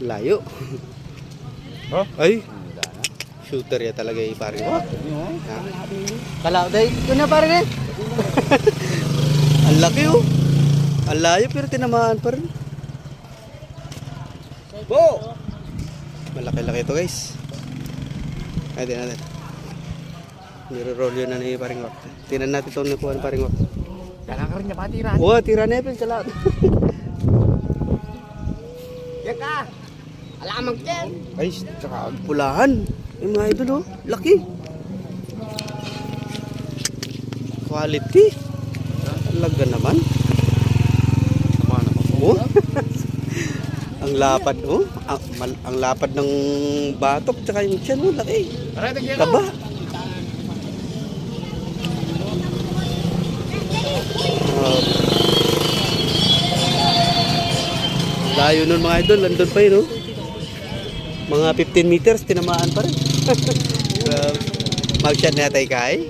Layo. Oh? Ay. Shooter ya talaga eh, pare. Oh. Kala day, ito na pare rin. Ang laki oh. Ang layo pero tinamaan pa rin. Bo! Malaki-laki ito guys. Ay, din natin. Niro-roll yun na ni paring wak. Tinan natin ito nakuha ng paring wak. Kailangan ka rin niya patira. Oo, tira na yun. Kala. Yan ka! Alamang yan! Ay, tsaka pulahan. Yung mga idol oh. Laki. Quality. Talaga naman. Tama naman po. Oh. Ang lapad oh. Ang lapad ng batok tsaka yung tiyan oh. Laki. Taba. Layo nun mga idol. Nandun pa yun oh. Mga 15 meters tinamaan pa rin. Mag-shot na tayo kay.